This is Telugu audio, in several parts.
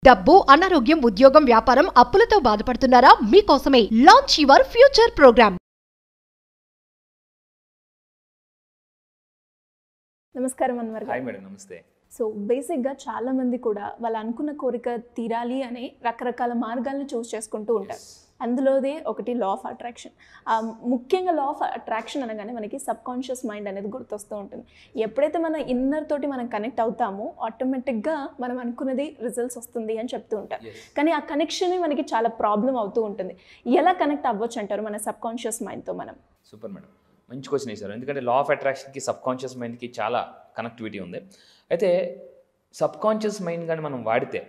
డబ్బు, అనారోగ్యం, ఉద్యోగం, వ్యాపారం, అప్పులతో బాధపడుతున్నారా? మీకోసమే లాంచ్ యువర్ ఫ్యూచర్ ప్రోగ్రామ్. నమస్కారం అన్వర్ గారు. హాయ్ మేడం, నమస్తే. సో బేసిక్గా చాలామంది కూడా వాళ్ళు అనుకున్న కోరిక తీరాలి అనే రకరకాల మార్గాలను చూస్ చేసుకుంటూ ఉంటారు. అందులోదే ఒకటి లా ఆఫ్ అట్రాక్షన్. ముఖ్యంగా లా ఆఫ్ అట్రాక్షన్ అనగానే మనకి సబ్ కాన్షియస్ మైండ్ అనేది గుర్తొస్తూ ఉంటుంది. ఎప్పుడైతే మన ఇన్నర్ తోటి మనం కనెక్ట్ అవుతామో ఆటోమేటిక్గా మనం అనుకున్నది రిజల్ట్స్ వస్తుంది అని చెప్తూ ఉంటారు. కానీ ఆ కనెక్షనే మనకి చాలా ప్రాబ్లం అవుతూ ఉంటుంది. ఎలా కనెక్ట్ అవ్వచ్చు అంటారు మన సబ్ కాన్షియస్ మైండ్తో మనం? సూపర్ మేడం, మంచి క్వశ్చన్ వేశారు. ఎందుకంటే లా ఆఫ్ అట్రాక్షన్కి సబ్ కాన్షియస్ మైండ్కి చాలా కనెక్టివిటీ ఉంది. అయితే సబ్ కాన్షియస్ మైండ్ కానీ మనం వాడితే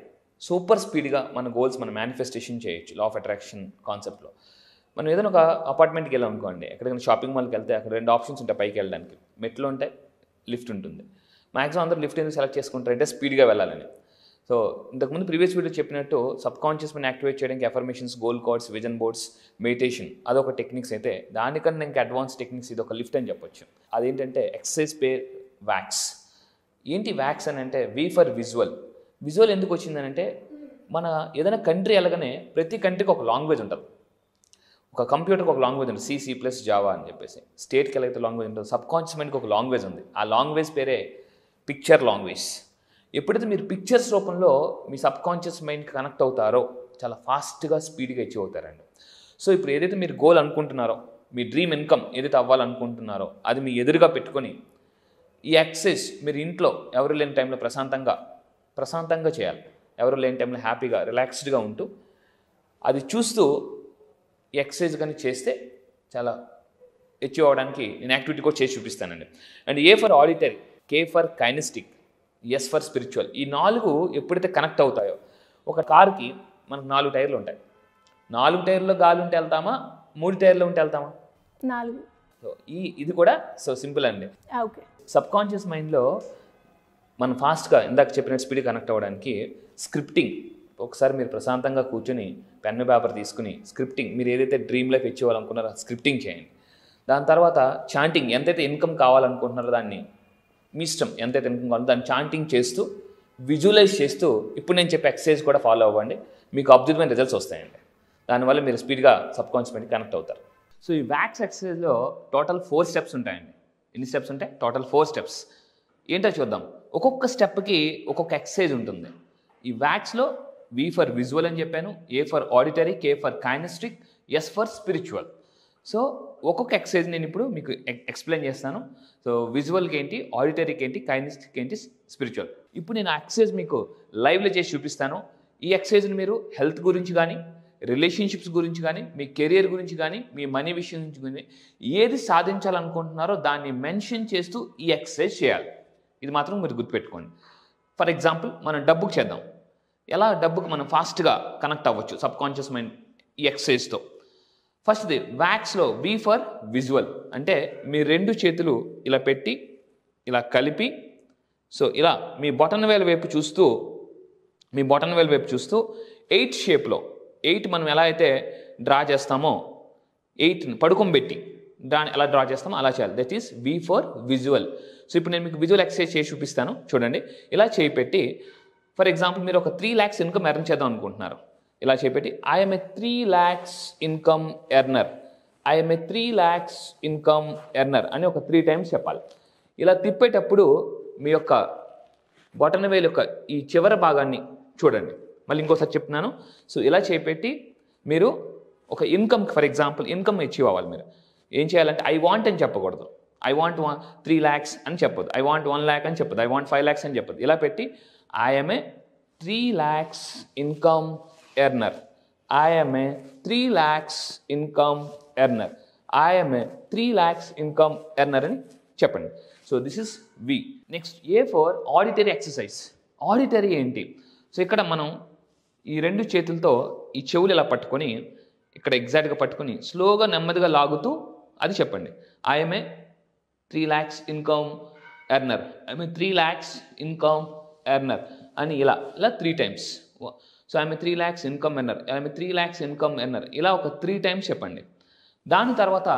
సూపర్ స్పీడ్గా మన గోల్స్ మనం మేనిఫెస్టేషన్ చేయొచ్చు. లా ఆఫ్ అట్రాక్షన్ కాన్సెప్ట్లో మనం ఏదైనా ఒక అపార్ట్మెంట్కి వెళ్ళాం అనుకోండి, ఎక్కడికైనా షాపింగ్ మాల్కి వెళ్తే అక్కడ 2 ఆప్షన్స్ ఉంటాయి పైకి వెళ్ళడానికి. మెట్లు ఉంటాయి, లిఫ్ట్ ఉంటుంది. మ్యాక్సిమం అందరూ లిఫ్ట్ ఎందుకు సెలెక్ట్ చేసుకుంటారంటే స్పీడ్గా వెళ్ళాలని. సో ఇంతకుముందు ప్రీవియస్ వీడియో చెప్పినట్టు సబ్ కాన్షియస్ మైండ్ యాక్టివేట్ చేయడానికి affirmations, goal cards, vision boards, meditation అదొక టెక్నిక్స్ అయితే, దానికన్నా ఇంకా అడ్వాన్స్ టెక్నిక్స్ ఇది ఒక లిఫ్ట్ అని చెప్పొచ్చు. అదేంటంటే ఎక్సర్సైజ్ పేర్ వ్యాక్స్. ఏంటి వ్యాక్స్ అని అంటే వి ఫర్ విజువల్. విజువల్ ఎందుకు వచ్చిందని అంటే మన ఏదైనా కంట్రీ వెళ్ళగానే ప్రతి కంట్రీకి ఒక లాంగ్వేజ్ ఉంటుంది. ఒక కంప్యూటర్కి ఒక లాంగ్వేజ్ ఉంటుంది, C++, జావా అని చెప్పేసి. స్టేట్కి వెళ్ళైతే లాంగ్వేజ్ ఉంటుంది. సబ్ కాన్షియస్ మైండ్కి ఒక లాంగ్వేజ్ ఉంది. ఆ లాంగ్వేజ్ పేరే పిక్చర్ లాంగ్వేజ్. ఎప్పుడైతే మీరు పిక్చర్స్ రూపంలో మీ సబ్ కాన్షియస్ మైండ్కి కనెక్ట్ అవుతారో చాలా ఫాస్ట్గా, స్పీడ్గా అచీవ్ అవుతారండి. సో ఇప్పుడు ఏదైతే మీరు గోల్ అనుకుంటున్నారో, మీ డ్రీమ్ ఇన్కమ్ ఏదైతే అవ్వాలనుకుంటున్నారో అది మీ ఎదురుగా పెట్టుకొని ఈ ఎక్సర్సైజ్ మీరు ఇంట్లో ఎవరు లేని టైంలో ప్రశాంతంగా చేయాలి. ఎవరు లేని టైంలో హ్యాపీగా, రిలాక్స్డ్గా ఉంటూ అది చూస్తూ ఈ ఎక్సర్సైజ్ కానీ చేస్తే చాలా అచీవ్ అవ్వడానికి నేను యాక్టివిటీ కూడా చేసి చూపిస్తానండి. And A for auditory, K for kinaesthetic, S for spiritual. ఈ 4 ఎప్పుడైతే కనెక్ట్ అవుతాయో, ఒక కార్కి మనకు 4 టైర్లు ఉంటాయి. 4 టైర్లో గాలి ఉంటే వెళ్తామా, 3 టైర్లో ఉంటే వెళ్తామా? 4. సో ఇది కూడా సో సింపుల్ అండి. ఓకే. సబ్ కాన్షియస్ మైండ్లో మనం ఫాస్ట్గా ఇందాక చెప్పినట్టు స్పీడ్ కనెక్ట్ అవ్వడానికి స్క్రిప్టింగ్. ఒకసారి మీరు ప్రశాంతంగా కూర్చొని పెన్ను పేపర్ తీసుకుని స్క్రిప్టింగ్, మీరు ఏదైతే డ్రీమ్ లైఫ్ అచీవ్ అవ్వాలనుకున్నారో స్క్రిప్టింగ్ చేయండి. దాని తర్వాత చాంటింగ్, ఎంతైతే ఇన్కమ్ కావాలనుకుంటున్నారో దాన్ని మీ ఇష్టం, ఎంతైతే ఇన్కమ్ కావాలో దాన్ని చాంటింగ్ చేస్తూ, విజువలైజ్ చేస్తూ ఇప్పుడు నేను చెప్పే ఎక్సర్సైజ్ కూడా ఫాలో అవ్వండి. మీకు అద్భుతమైన రిజల్ట్స్ వస్తాయండి. దానివల్ల మీరు స్పీడ్గా సబ్ కాన్షియస్ మైండ్కి కనెక్ట్ అవుతారు. సో ఈ వ్యాక్స్ ఎక్సర్సైజ్లో టోటల్ 4 స్టెప్స్ ఉంటాయండి. ఎన్ని స్టెప్స్ ఉంటాయి? Total 4 steps. ఏంటో చూద్దాం. ఒక్కొక్క స్టెప్కి ఒక్కొక్క ఎక్సర్సైజ్ ఉంటుంది. ఈ వ్యాక్స్లో V ఫర్ విజువల్ అని చెప్పాను, A for auditory, K for kinaesthetic, S for spiritual. So ఒక్కొక్క ఎక్సర్సైజ్ నేను ఇప్పుడు మీకు ఎక్స్ప్లెయిన్ చేస్తాను. సో విజువల్కి ఏంటి, ఆడిటరీకి ఏంటి, కైనెస్టిక్ ఏంటి, స్పిరిచువల్. ఇప్పుడు నేను ఎక్సర్సైజ్ మీకు లైవ్లో చేసి చూపిస్తాను. ఈ ఎక్సర్సైజ్ని మీరు హెల్త్ గురించి కానీ, రిలేషన్షిప్స్ గురించి కానీ, మీ కెరియర్ గురించి కానీ, మీ మనీ విషయం గురించి కానీ ఏది సాధించాలనుకుంటున్నారో దాన్ని మెన్షన్ చేస్తూ ఈ ఎక్సర్సైజ్ చేయాలి. ఇది మాత్రం మీరు గుర్తుపెట్టుకోండి. ఫర్ ఎగ్జాంపుల్ మనం డబ్బుకు చేద్దాం. ఎలా డబ్బుకు మనం ఫాస్ట్గా కనెక్ట్ అవ్వచ్చు సబ్ కాన్షియస్ మైండ్ ఈ ఎక్సర్సైజ్తో. ఫస్ట్ది వ్యాక్స్లో V ఫర్ విజువల్. అంటే మీ 2 చేతులు ఇలా పెట్టి ఇలా కలిపి, సో ఇలా మీ బొటన్ వేలు వైపు చూస్తూ 8 షేప్లో, 8 మనం ఎలా అయితే డ్రా చేస్తామో 8 పడుకోబెట్టి దాన్ని ఎలా డ్రా చేస్తామో అలా చేయాలి. That is V for visual. So ఇప్పుడు నేను మీకు విజువల్ ఎక్సర్సైజ్ చేసి చూపిస్తాను. చూడండి, ఇలా చేయి పెట్టి, ఫర్ ఎగ్జాంపుల్ మీరు ఒక 3 lakhs ఇన్కమ్ ఎర్న్ చేద్దాం అనుకుంటున్నారు. ఇలా చేపెట్టి I'm a 3 lakhs income earner, I'm a 3 lakhs income earner అని ఒక 3 times చెప్పాలి. ఇలా తిప్పేటప్పుడు మీ యొక్క బొటన వేలు యొక్క ఈ చివరి భాగాన్ని చూడండి. మళ్ళీ ఇంకోసారి చెప్తున్నాను. సో ఇలా చేపెట్టి మీరు ఒక income, for example income achieve అవ్వాలి. మీరు ఏం చేయాలంటే ఐ వాంట్ అని చెప్పకూడదు. ఐ వాంట్ 3 lakhs అని చెప్పదు. ఐ వాంట్ 1 lakh అని చెప్పదు. ఐ వాంట్ 5 lakhs అని చెప్పదు. ఇలా పెట్టి I'm a 3 lakhs income earner, I'm a 3 lakhs income earner, I'm a 3 lakhs income earner అని చెప్పండి. So this is V. Next A for auditory exercise. Auditory ఏంటి? సో ఇక్కడ మనం ఈ 2 చేతులతో ఈ చెవులు ఇలా పట్టుకొని, ఇక్కడ ఎగ్జాక్ట్గా పట్టుకొని స్లోగా నెమ్మదిగా లాగుతూ అది చెప్పండి. I'm a 3 lakhs income earner, I'm a 3 lakhs income earner అని ఇలా 3 times. So I'm a 3 lakhs income earner, I'm a 3 lakhs income earner ఇలా ఒక 3 times చెప్పండి. దాని తర్వాత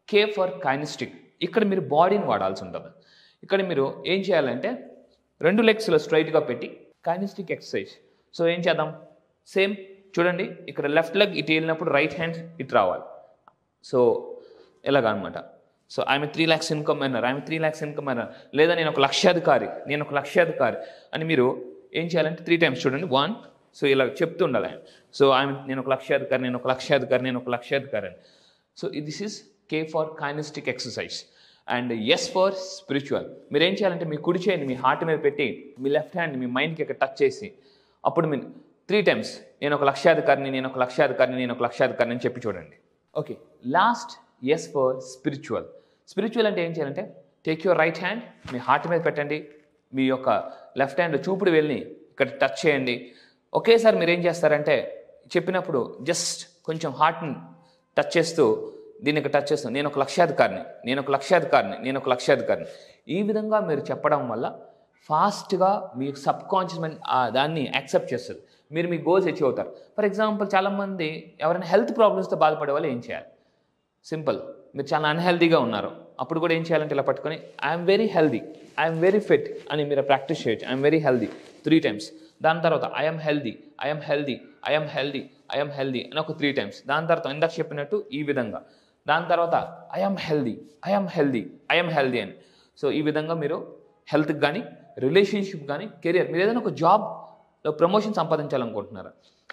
K ఫర్ కైనెస్టిక్. ఇక్కడ మీరు బాడీని వాడాల్సి ఉంటుంది. ఇక్కడ మీరు ఏం చేయాలంటే 2 legs స్ట్రైట్గా పెట్టి కైనెస్టిక్ ఎక్సర్సైజ్. సో ఏం చేద్దాం, సేమ్ చూడండి, ఇక్కడ లెఫ్ట్ లెగ్ ఇటు వెళ్ళినప్పుడు రైట్ హ్యాండ్ ఇటు రావాలి. సో ఎలాగనమాట. సో ఆమె 3 lakhs ఇన్కమ్ అన్నారు, ఆమె 3 lakhs ఇన్కమ్ అన్నారు, లేదా నేను ఒక లక్షాధికారి అని మీరు ఏం చేయాలంటే 3 times చూడండి. 1, సో ఇలా చెప్తూ ఉండాలి ఆయన. సో నేను ఒక లక్షాధికారి అని. So this is K for kinesthetic exercise and S for spiritual. మీరు ఏం చేయాలంటే మీ కుడి చేయండి మీ హార్ట్ మీద పెట్టి మీ లెఫ్ట్ హ్యాండ్ మీ మైండ్కి ఇక్కడ టచ్ చేసి అప్పుడు మీరు 3 times నేను ఒక లక్షాధికారిని అని చెప్పి చూడండి. Okay, last S for spiritual. Spiritual అంటే ఏం చేయాలంటే take your right hand me heart మీద పెట్టండి, మీ యొక్క లెఫ్ట్ హ్యాండ్ చూపుడు వెళ్ళి ఇక్కడ టచ్ చేయండి. ఒకేసారి మీరు ఏం చేస్తారంటే చెప్పినప్పుడు జస్ట్ కొంచెం హార్ట్ని టచ్ చేస్తూ దీనికి టచ్ చేస్తాను, నేను ఒక లక్షాధికారిని. ఈ విధంగా మీరు చెప్పడం వల్ల ఫాస్ట్గా మీ సబ్ కాన్షియస్ మైండ్ దాన్ని యాక్సెప్ట్ చేస్తుంది, మీరు మీ గోల్స్ అచీవ్ అవుతారు. ఫర్ ఎగ్జాంపుల్ చాలామంది ఎవరైనా హెల్త్ ప్రాబ్లమ్స్తో బాధపడే వాళ్ళు ఏం చేయాలి, సింపుల్, మీరు చాలా అన్హెల్దీగా ఉన్నారు, అప్పుడు కూడా ఏం చేయాలంటే ఇలా పట్టుకొని I'm very healthy, I'm very fit అని మీరు ప్రాక్టీస్ చేయొచ్చు. I'm very healthy 3 times. దాని తర్వాత ఐఎమ్ హెల్దీ అని ఒక 3 times. దాని తర్వాత ఇందాక చెప్పినట్టు ఈ విధంగా. దాని తర్వాత ఐఎమ్ హెల్దీ అని. సో ఈ విధంగా మీరు హెల్త్కి కానీ రిలేషన్షిప్ కానీ కెరియర్, మీరు ఏదైనా ఒక జాబ్లో ప్రమోషన్ సంపాదించాలనుకుంటున్నారా,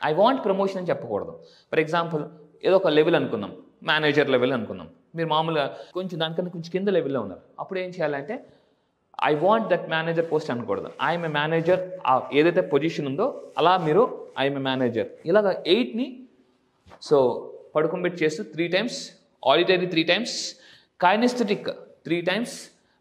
ఐ వాంట్ ప్రమోషన్ అని చెప్పకూడదు. ఫర్ ఎగ్జాంపుల్ ఏదో ఒక లెవెల్ అనుకుందాం, మేనేజర్ లెవెల్ అనుకుందాం, మీరు మామూలుగా కొంచెం కింద లెవెల్లో ఉన్నారు, అప్పుడు ఏం చేయాలంటే I want that manager post అనకూడదు, ఐఎమ్ ఏ మేనేజర్. ఏదైతే పొజిషన్ ఉందో అలా మీరు ఐఎమ్ ఏ మేనేజర్ ఇలాగ 8ని సో పడుకోబెట్టి చేస్తూ 3 times, auditory 3 times, kinesthetic 3 times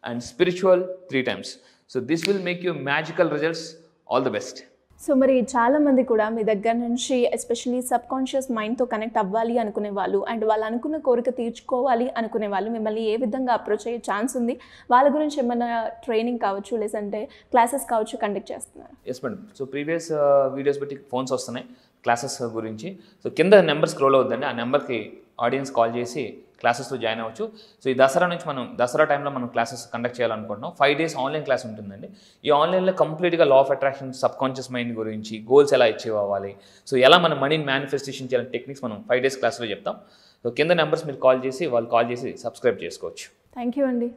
and spiritual 3 times. So this will make you magical results. All the best. So మరి చాలామంది కూడా మీ దగ్గర నుంచి ఎస్పెషలీ సబ్ కాన్షియస్ మైండ్తో కనెక్ట్ అవ్వాలి అనుకునే వాళ్ళు అండ్ వాళ్ళు అనుకున్న కోరిక తీర్చుకోవాలి అనుకునే వాళ్ళు మిమ్మల్ని ఏ విధంగా అప్రోచ్ అయ్యే ఛాన్స్ ఉంది, వాళ్ళ గురించి ఏమైనా ట్రైనింగ్ కావచ్చు లేదంటే క్లాసెస్ కావచ్చు కండక్ట్ చేస్తున్నారు? Yes madam. So previous videos బట్టి ఫోన్స్ వస్తున్నాయి క్లాసెస్ గురించి. సో కింద నెంబర్ స్క్రోల్ అవుతుందండి, ఆ నెంబర్కి ఆడియన్స్ కాల్ చేసి క్లాసెస్లో జాయిన్ అవ్వచ్చు. సో ఈ దసరా టైంలో మనం క్లాసెస్ కండక్ట్ చేయాలనుకుంటున్నాం. 5 days ఆన్లైన్ క్లాస్ ఉంటుందండి. ఈ ఆన్లైన్లో కంప్లీట్గా law of attraction, sub conscious mind గురించి, గోల్స్ ఎలా అచీవ్ అవ్వాలి, సో ఎలా మన మనీని మేనిఫెస్టేషన్ చేయాలని టెక్నిక్స్ మనం 5 days క్లాస్లో చెప్తాం. సో కింద నెంబర్స్ మీరు కాల్ చేసి సబ్స్క్రైబ్ చేసుకోవచ్చు. థ్యాంక్ యూ అండి.